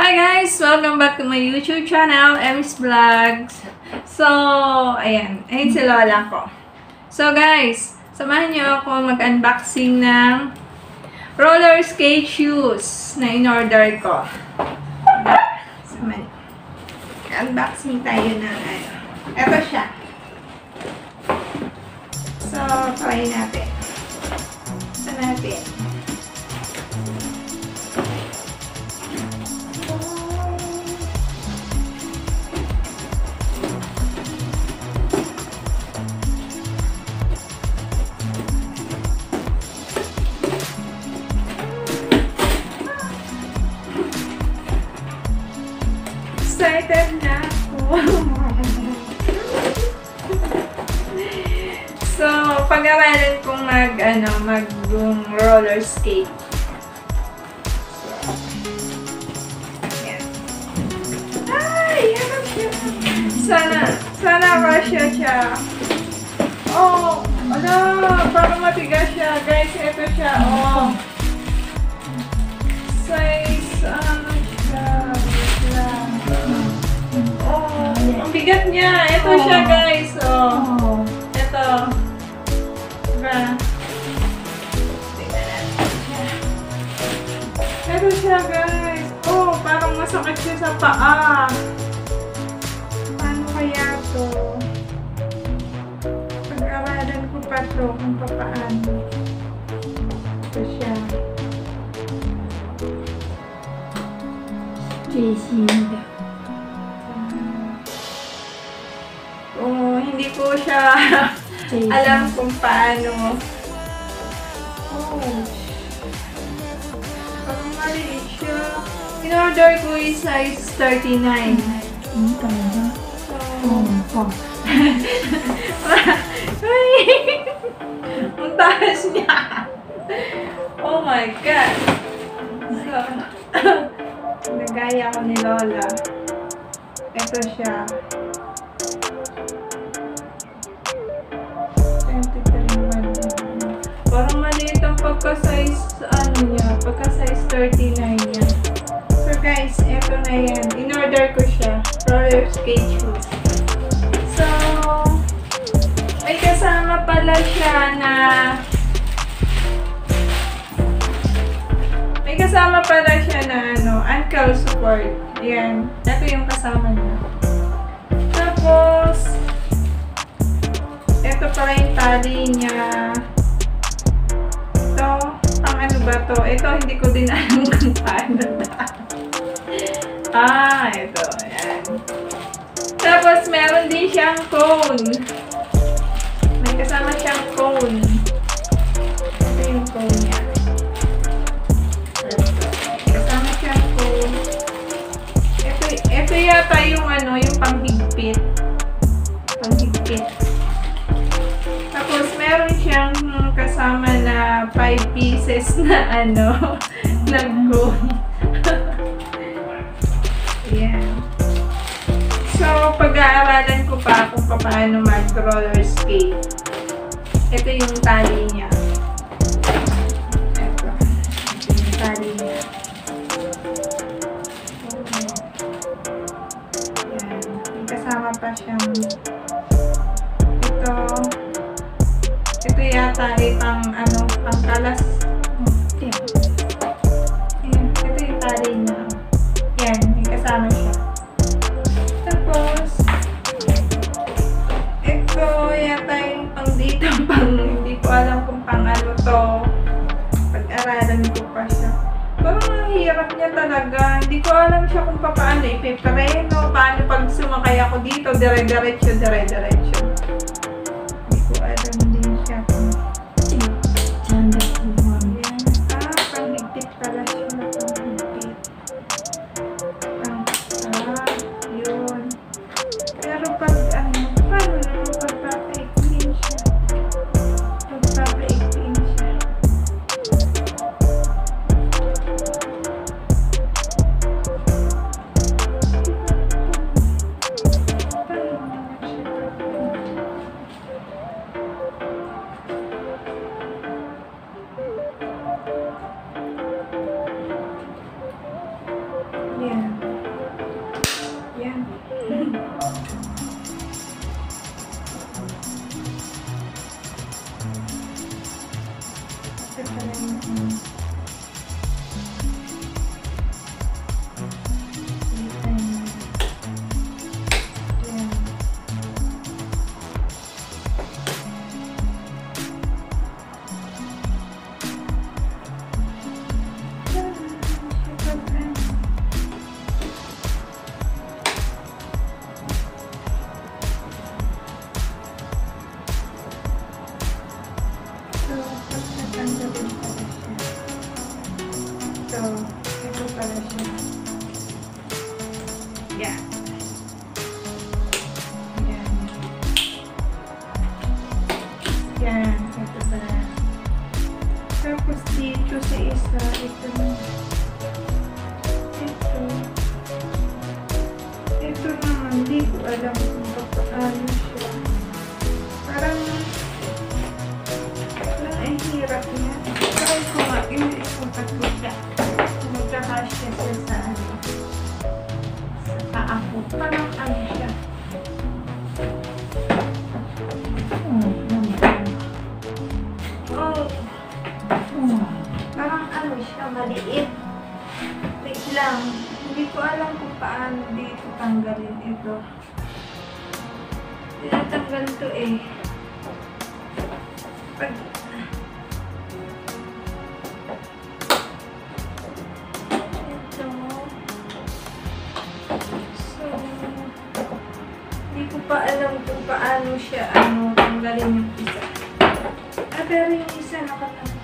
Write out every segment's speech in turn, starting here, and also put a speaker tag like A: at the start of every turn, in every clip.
A: Hi guys! Welcome back to my YouTube channel, Emmy's Vlogs. So, ayan. Ayun si Lola ko. So guys, samahan niyo ako mag-unboxing ng roller skate shoes na in-order ko. Unboxing tayo ng ano. Ito siya. So, try natin. Ito natin. Excited na ako. So, pag-aralan kong mag-roller skate. So, yan. Ay, ano siya? Sana kasya siya. Oh, ano, parang matigas siya. Guys, ito siya. Oh. Size, ano siya? Oh, ang bigat niya. Ito siya, guys. Oh. Ito. Diba? Ito siya, guys. Oh, parang masakit siya sa paa. Paano kaya to? Pag-aralan ko pa to kung paano. Ito siya.
B: Jason.
A: Oh, hindi ko siya alam kung paano. Oh. Parang maliit siya. In-order ko yung size 39.
B: Talaga?
A: Oh. Ay! Ang taas niya. Oh my God. So, nagaya ko ni Lola. Ito siya. 23. Parang maliit ang pagka-size, pagka-size 39 niya. So guys, eto na yan. In-order ko siya. Roller skate shoes. So, may kasama pala siya na ankle support. Ayan. Ito yung kasama niya. Tapos, ito pala yung tali niya. Ito, pang ano ba to? Ito, hindi ko din alam kung paano na. Ito. Ayan. Tapos, meron din siyang cone. May kasama siyang cone. Ito yung cone niya. Kasama siyang cone. Ito yata yung yung panghigpit. Tapos, meron siyang kasama na 5 pieces na na cone. Ayan. So, pag-aaralan ko pa kung paano mag-roller skate. Ito yung tali niya. Ito yung tali niya. Ayan. May kasama pa siyang ito yata ay pang kalas. Ayan, ito yung tali niya. Yan, may kasama siya. Tapos, ito yata yung pang dito, hindi ko alam kung pang ano to. Pag-aralan ko pa siya. Parang ang hirap niya talaga. Hindi ko alam siya kung paano ipipreno, paano pag sumakay ako dito, dire-diretso. Hindi ko alam din siya kung panghigpit pala siya na panghigpit. Yun. Pero pag paano naman pagpapaikpin siya? Yan. Yan. Yan. Ito pa. Tapos dito sa isa, ito na. Ito naman, hindi ko alam kung paano siya. Parang ay hirap niya. Try ko nga, hindi ko tatlo siya. Magkakasya siya sa ano. Sa paa ko. Parang ano siya. Oh. Parang ano siya, maliit. Wait lang. Hindi ko alam kung paano dito tanggalin ito. Tinatanggal to eh. Pag ito. So, hindi ko pa alam kung paano siya tanggalin yung isa. Pero yung isa nakatanggal.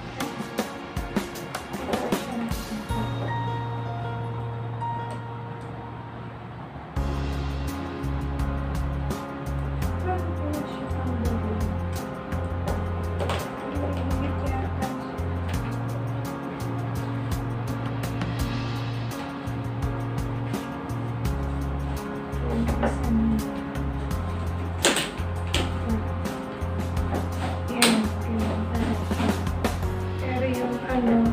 A: Pero yung ano,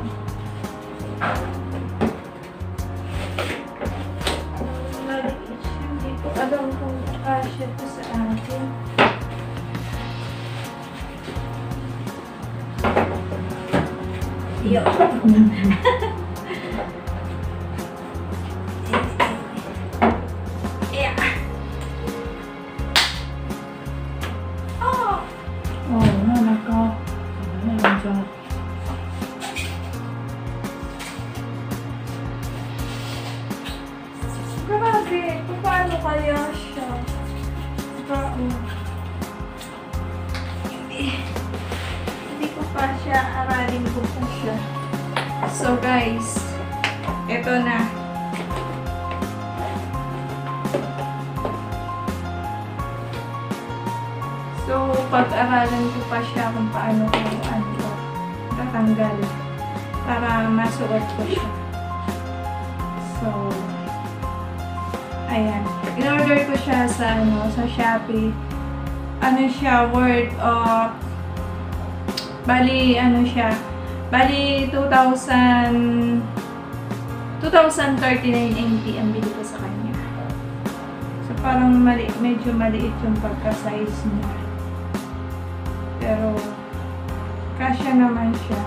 A: maliit siya. Hindi ko alam kung kasya ito sa akin. Yo. Yeah. Oh. Grabe, paano kaya siya? Hindi ko pa siya, aralin ko pa siya. So guys, eto na. So, pag-aralan ko pa siya kung paano ko tatanggal para masuot ko siya. So, ayan. In-order ko siya sa Shopee. Ano siya, worth of bali 2,039.80 ang bili ko sa kanya. So, parang medyo maliit yung pagka-size niya. Pero, kasya naman siya.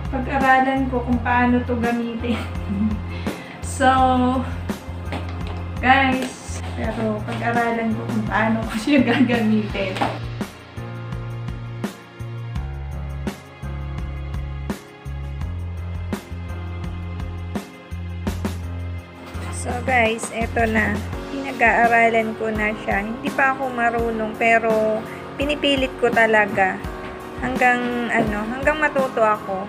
A: Pag-aralan ko kung paano to gamitin. So, guys, pero pag-aralan ko kung paano ko siya gagamitin. So guys, eto na. Pinag-aaralan ko na siya. Hindi pa ako marunong pero pinipilit ko talaga hanggang matuto ako.